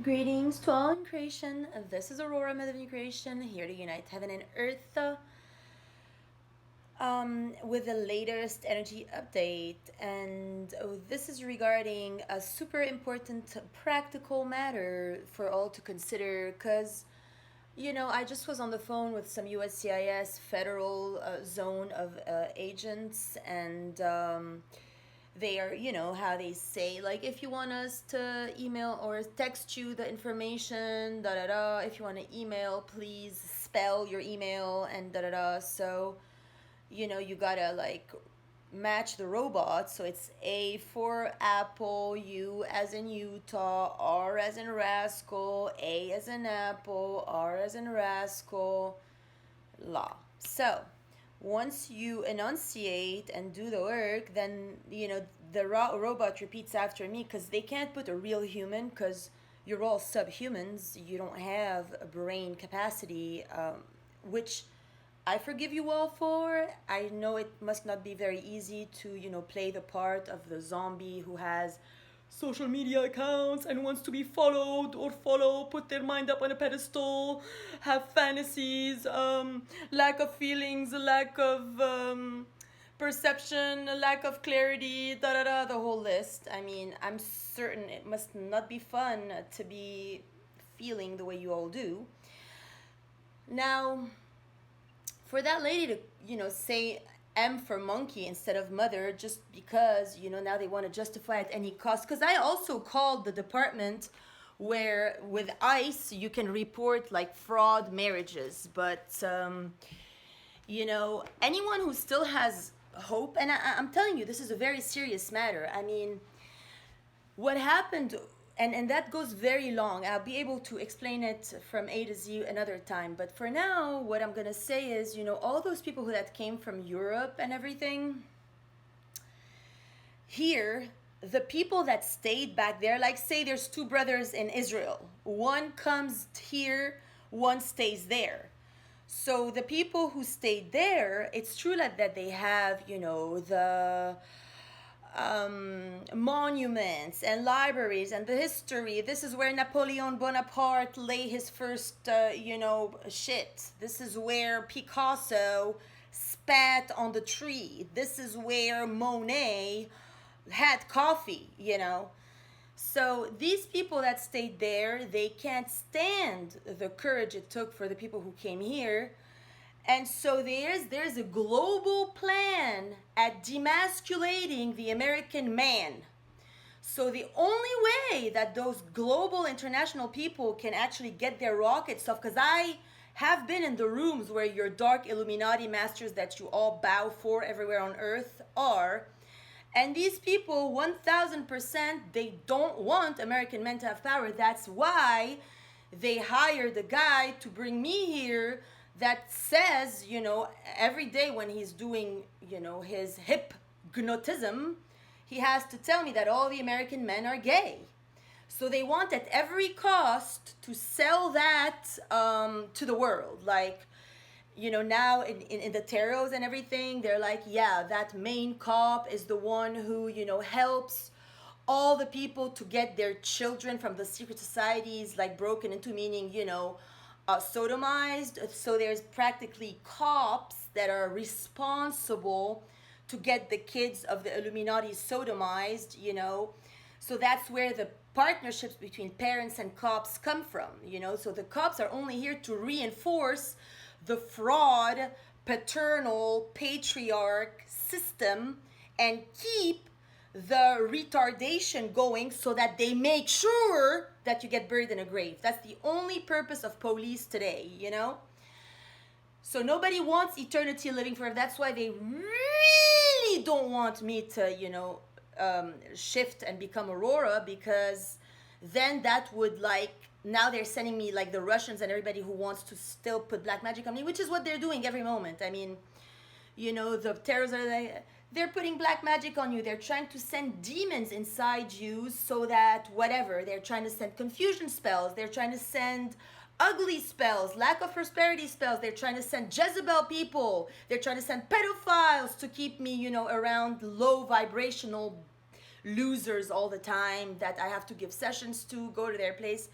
Greetings to all in creation. This is Aurora, Mother of New Creation, here to unite heaven and earth with the latest energy update. And this is regarding a super important practical matter for all to consider because, I just was on the phone with some USCIS federal zone of agents and. They are, how they say, like, if you want us to email or text you the information, da da da, if you want to email, please spell your email and da da da. So, you gotta, like, match the robot. So it's A for Apple, U as in Utah, R as in rascal, A as in Apple, R as in rascal, La. So, once you enunciate and do the work, then the robot repeats after me because they can't put a real human because you're all subhumans. You don't have a brain capacity, which I forgive you all for. I know it must not be very easy to play the part of the zombie who has social media accounts and wants to be followed or put their mind up on a pedestal, have fantasies, lack of feelings, lack of perception, lack of clarity, da da da, the whole list. I mean, I'm certain it must not be fun to be feeling the way you all do. Now, for that lady to, say M for monkey instead of mother just because, now they want to justify at any cost. Because I also called the department where with ICE you can report like fraud marriages. But, anyone who still has hope, and I'm telling you, this is a very serious matter. I mean, what happened, and that goes very long. I'll be able to explain it from A to Z another time. But for now, what I'm going to say is, all those people that came from Europe and everything, here, the people that stayed back there, like say there's two brothers in Israel. One comes here, one stays there. So the people who stayed there, it's true that they have, the monuments and libraries and the history. This is where Napoleon Bonaparte lay his first, shit. This is where Picasso spat on the tree. This is where Monet had coffee, So these people that stayed there, they can't stand the courage it took for the people who came here. And so there's a global plan at demasculating the American man. So the only way that those global international people can actually get their rockets off, because I have been in the rooms where your dark Illuminati masters that you all bow for everywhere on earth are, and these people, 1000%, they don't want American men to have power. That's why they hired a guy to bring me here that says, every day when he's doing, his hypnotism, he has to tell me that all the American men are gay. So they want at every cost to sell that to the world. Like, now in the tarots and everything, they're like, yeah, that main cop is the one who, helps all the people to get their children from the secret societies, like broken into, meaning, sodomized. So there's practically cops that are responsible to get the kids of the Illuminati sodomized, So that's where the partnerships between parents and cops come from, So the cops are only here to reinforce the fraud, paternal, patriarch system and keep the retardation going so that they make sure that you get buried in a grave. That's the only purpose of police today, So nobody wants eternity living forever. That's why they really don't want me to, shift and become Aurora, because then that would now they're sending me like the Russians and everybody who wants to still put black magic on me, which is what they're doing every moment. I mean, the terrorists are they're putting black magic on you. They're trying to send demons inside you so that whatever. They're trying to send confusion spells. They're trying to send ugly spells, lack of prosperity spells. They're trying to send Jezebel people. They're trying to send pedophiles to keep me, around low vibrational losers all the time that I have to give sessions to, go to their place.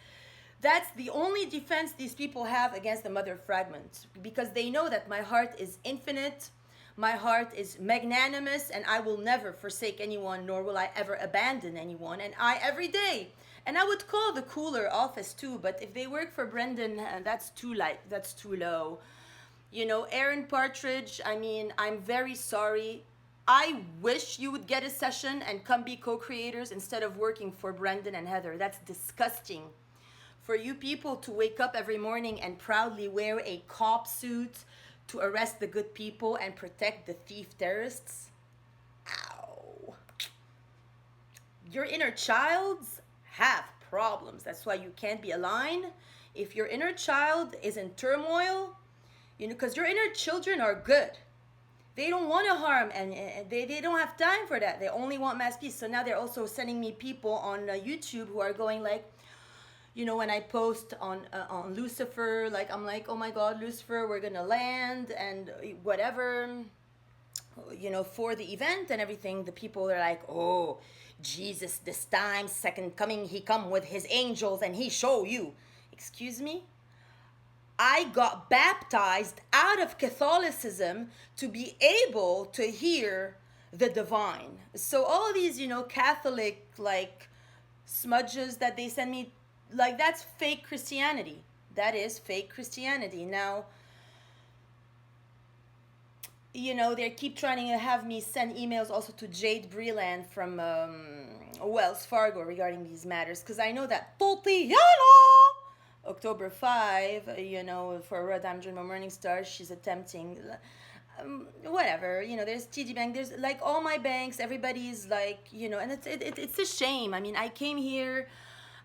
That's the only defense these people have against the mother fragment, because they know that my heart is infinite, my heart is magnanimous, and I will never forsake anyone, nor will I ever abandon anyone. And I, every day, and I would call the cooler office too, but if they work for Brendan, that's too light, that's too low. You know, Aaron Partridge, I mean, I'm very sorry. I wish you would get a session and come be co-creators instead of working for Brendan and Heather. That's disgusting. For you people to wake up every morning and proudly wear a cop suit to arrest the good people and protect the thief terrorists. Ow. Your inner childs have problems. That's why you can't be aligned. If your inner child is in turmoil, you know, because your inner children are good. They don't want to harm, and they don't have time for that. They only want mass peace. So now they're also sending me people on YouTube who are going like, you know, when I post on Lucifer, like I'm like, oh my God, Lucifer, we're gonna land and whatever, you know, for the event and everything. The people are like, oh, Jesus, this time, second coming, he come with his angels and he show you. Excuse me? I got baptized out of Catholicism to be able to hear the divine. So all these, you know, Catholic like smudges that they send me, like that's fake Christianity. That is fake Christianity. Now, you know, they keep trying to have me send emails also to Jade Breland from Wells Fargo regarding these matters, because I know that Tatiana, October 5, you know, for Rhode Island Journal Morning Star, she's attempting, whatever, you know, there's TD Bank, there's like all my banks, everybody's like, you know, and it's a shame. I mean, I came here,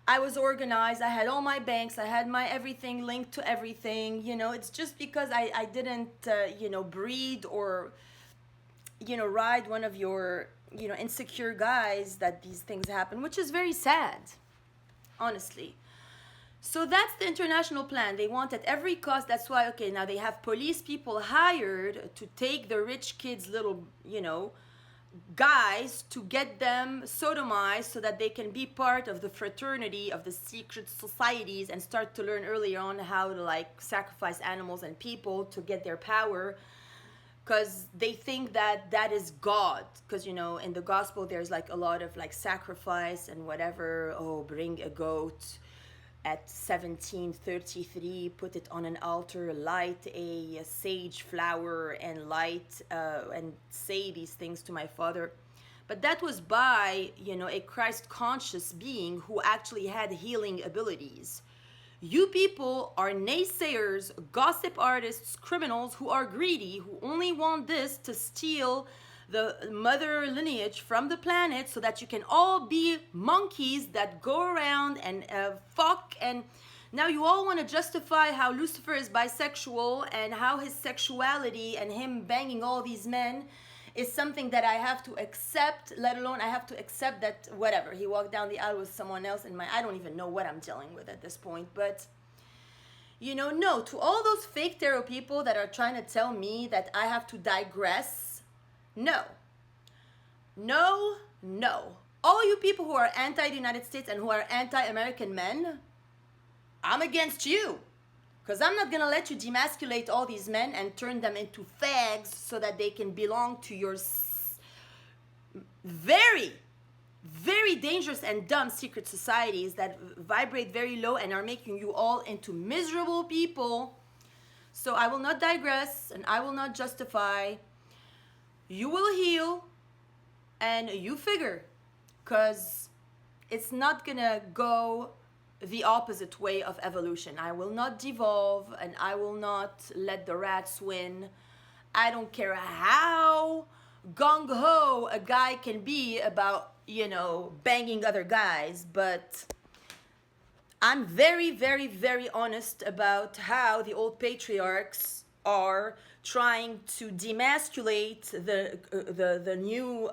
I was organized, I had all my banks, I had my everything linked to everything, you know, it's just because I didn't, you know, breed or, you know, ride one of your, you know, insecure guys that these things happen, which is very sad, honestly. So that's the international plan. They want at every cost. That's why, okay, now they have police people hired to take the rich kids' little, you know, guys to get them sodomized so that they can be part of the fraternity of the secret societies and start to learn early on how to like sacrifice animals and people to get their power, because they think that that is God. Because, you know, in the gospel there's like a lot of like sacrifice and whatever. Oh, bring a goat at 1733, put it on an altar, light a sage flower and light and say these things to my father. But that was by, you know, a Christ conscious being who actually had healing abilities. You people are naysayers, gossip artists, criminals who are greedy, who only want this to steal the mother lineage from the planet so that you can all be monkeys that go around and fuck. And now you all want to justify how Lucifer is bisexual and how his sexuality and him banging all these men is something that I have to accept, let alone I have to accept that whatever, he walked down the aisle with someone else and I don't even know what I'm dealing with at this point. But you know, no, to all those fake tarot people that are trying to tell me that I have to digress, no. All you people who are anti the United States and who are anti-American men, I'm against you. Because I'm not going to let you demasculate all these men and turn them into fags so that they can belong to your very, very dangerous and dumb secret societies that vibrate very low and are making you all into miserable people. So I will not digress and I will not justify. You will heal and you figure, because it's not gonna go the opposite way of evolution. I will not devolve and I will not let the rats win. I don't care how gung-ho a guy can be about, you know, banging other guys, but I'm very, very, very honest about how the old patriarchs are trying to demasculate the new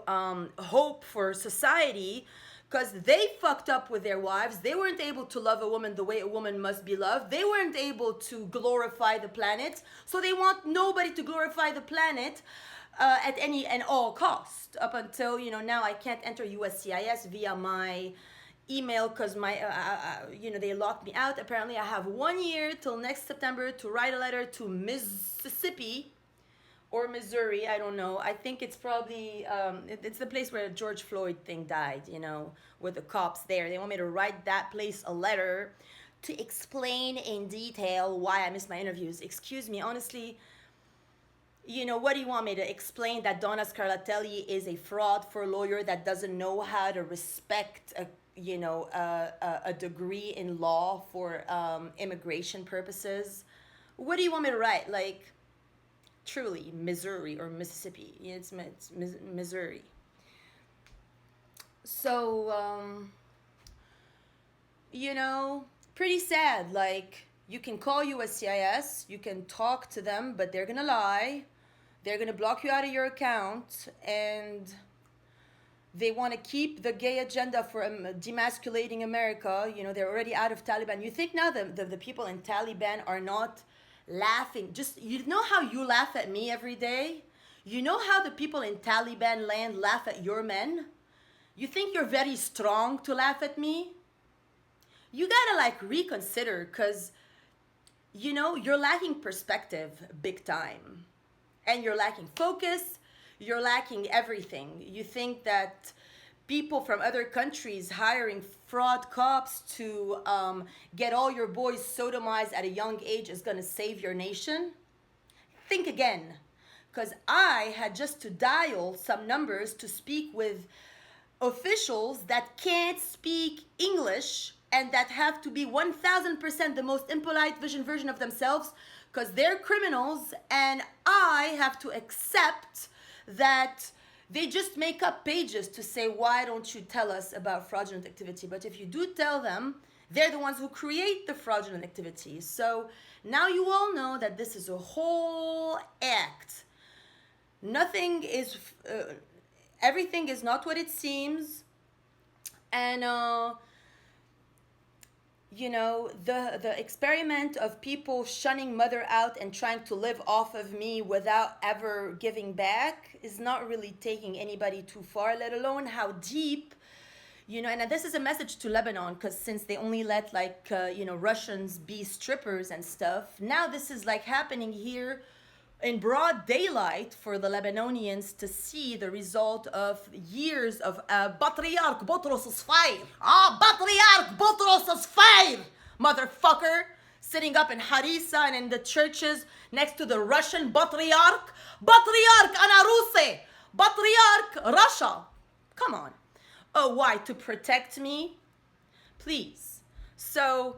hope for society, because they fucked up with their wives. They weren't able to love a woman the way a woman must be loved. They weren't able to glorify the planet, so they want nobody to glorify the planet. at any and all cost, up until, you know, now I can't enter USCIS via my email because my you know, they locked me out. Apparently I have 1 year till next September to write a letter to Mississippi or Missouri, I don't know. I think it's probably it's the place where George Floyd thing died, you know, with the cops there. They want me to write that place a letter to explain in detail why I missed my interviews. Excuse me, honestly, you know, what do you want me to explain? That Donna Scarlatelli is a fraud for a lawyer that doesn't know how to respect a, you know, a degree in law for immigration purposes? What do you want me to write? Like, truly, Missouri or Mississippi. It's Missouri. So, you know, pretty sad. Like, you can call USCIS, you can talk to them, but they're gonna lie. They're gonna block you out of your account, and they want to keep the gay agenda for demasculating America. You know, they're already out of Taliban. You think now the people in Taliban are not laughing? Just, you know how you laugh at me every day? You know how the people in Taliban land laugh at your men? You think you're very strong to laugh at me? You gotta like reconsider, because, you know, you're lacking perspective big time. And you're lacking focus, you're lacking everything. You think that people from other countries hiring fraud cops to get all your boys sodomized at a young age is gonna save your nation? Think again, because I had just to dial some numbers to speak with officials that can't speak English and that have to be 1000% the most impolite version of themselves, because they're criminals, and I have to accept that they just make up pages to say, why don't you tell us about fraudulent activity? But if you do tell them, they're the ones who create the fraudulent activity. So now you all know that this is a whole act. Nothing is, everything is not what it seems. And, you know, the experiment of people shunning mother out and trying to live off of me without ever giving back is not really taking anybody too far, let alone how deep, you know. And this is a message to Lebanon, because since they only let like, you know, Russians be strippers and stuff, now this is like happening here in broad daylight for the Lebanonians to see the result of years of Patriarch Botros is fire. Patriarch Botros is fire, motherfucker. Sitting up in Harissa and in the churches next to the Russian Patriarch. Patriarch Anaruse. Patriarch Russia. Come on. Oh, why? To protect me? Please. So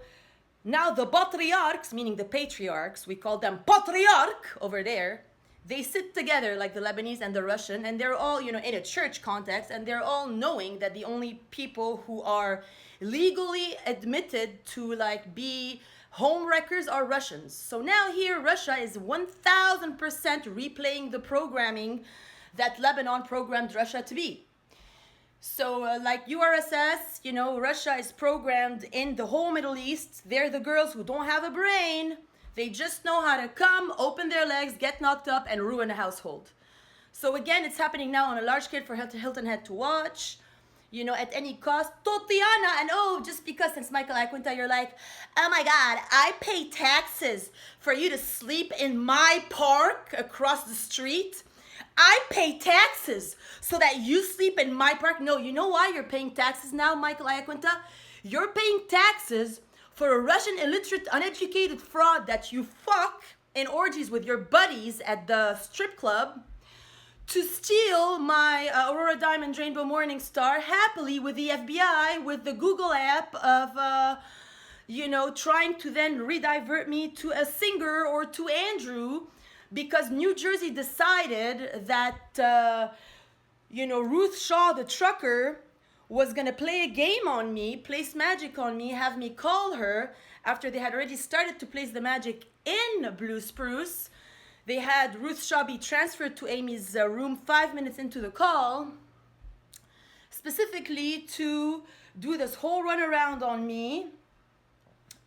now the patriarchs, meaning the patriarchs, we call them patriarch over there, they sit together like the Lebanese and the Russian, and they're all, you know, in a church context, and they're all knowing that the only people who are legally admitted to like be home wreckers are Russians. So now here Russia is 1000% replaying the programming that Lebanon programmed Russia to be. So like URSS, you know, Russia is programmed in the whole Middle East. They're the girls who don't have a brain. They just know how to come, open their legs, get knocked up, and ruin a household. So again, it's happening now on a large scale for Hilton Head to watch. You know, at any cost. Totiana, and oh, just because since Michael Iaquinta, you're like, oh my God, I pay taxes for you to sleep in my park across the street. I pay taxes so that you sleep in my park. No, you know why you're paying taxes now, Michael Iaquinta? You're paying taxes for a Russian illiterate, uneducated fraud that you fuck in orgies with your buddies at the strip club to steal my Aurora Diamond Rainbow Morning Star happily with the FBI, with the Google app of, you know, trying to then redivert me to a singer or to Andrew, because New Jersey decided that, you know, Ruth Shaw, the trucker, was going to play a game on me, place magic on me, have me call her after they had already started to place the magic in Blue Spruce. They had Ruth Shaw be transferred to Amy's room 5 minutes into the call, specifically to do this whole runaround on me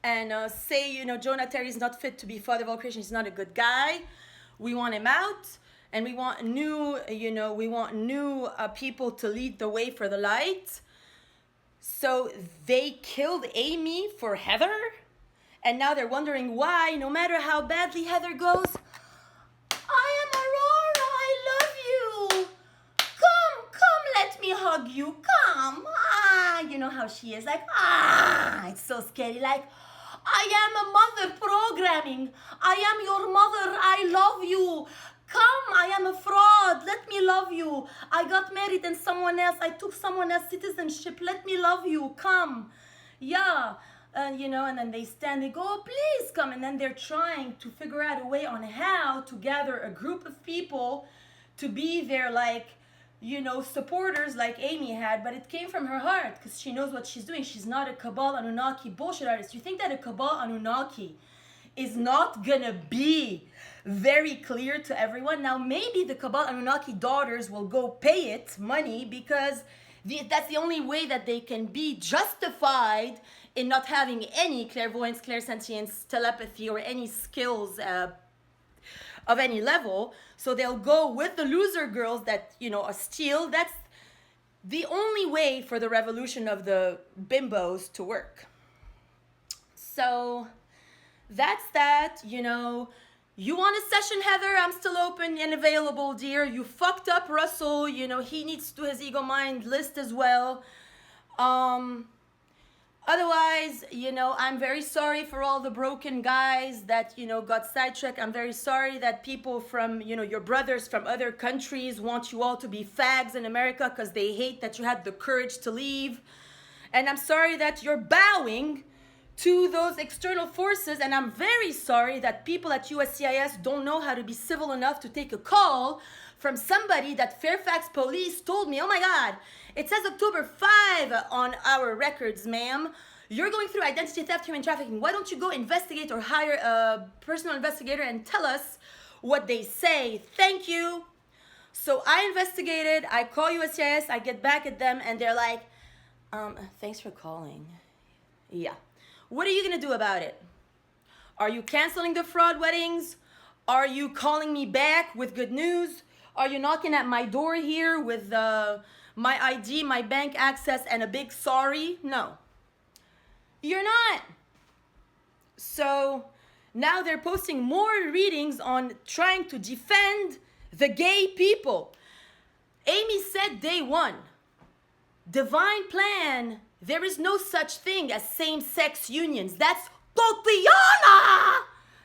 and say, you know, Jonah Terry's not fit to be father of all creation. He's not a good guy. We want him out. and we want new, we want new people to lead the way for the light. So they killed Amy for Heather, and now they're wondering why, no matter how badly Heather goes, I am Aurora, I love you. Come, let me hug you, come. You know how she is, like, it's so scary, like, I am a mother programming. I am your mother, I love you. Come, I am a fraud, let me love you. I got married and someone else, I took someone else's citizenship, let me love you, come. Yeah, and then they stand, they go, oh, please come. And then they're trying to figure out a way on how to gather a group of people to be their, like, supporters like Amy had, but it came from her heart because she knows what she's doing. She's not a Cabal Anunnaki bullshit artist. You think that a Cabal Anunnaki is not gonna be very clear to everyone? Now, maybe the Cabal Anunnaki daughters will go pay it money because that's the only way that they can be justified in not having any clairvoyance, clairsentience, telepathy, or any skills of any level. So they'll go with the loser girls that, steal. That's the only way for the revolution of the bimbos to work. So that's that, You want a session, Heather? I'm still open and available, dear. You fucked up Russell. He needs to do his ego mind list as well. Otherwise, I'm very sorry for all the broken guys that, got sidetracked. I'm very sorry that people from, your brothers from other countries want you all to be fags in America because they hate that you had the courage to leave. And I'm sorry that you're bowing to those external forces. And I'm very sorry that people at USCIS don't know how to be civil enough to take a call from somebody that Fairfax police told me, oh my God, it says October 5 on our records, ma'am. You're going through identity theft, human trafficking. Why don't you go investigate or hire a personal investigator and tell us what they say? Thank you. So I investigated, I call USCIS, I get back at them, and they're like, thanks for calling. Yeah. What are you gonna do about it? Are you canceling the fraud weddings? Are you calling me back with good news? Are you knocking at my door here with my ID, my bank access, and a big sorry? No. You're not. So now they're posting more readings on trying to defend the gay people. Amy said day one, divine plan, there is no such thing as same-sex unions. That's Tatiana!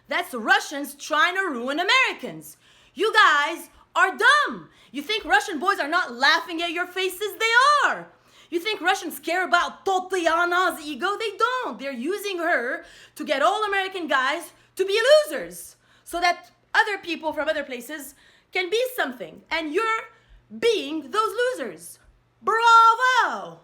That's Russians trying to ruin Americans. You guys are dumb. You think Russian boys are not laughing at your faces? They are. You think Russians care about Tatiana's ego? They don't. They're using her to get all American guys to be losers so that other people from other places can be something. And you're being those losers. Bravo!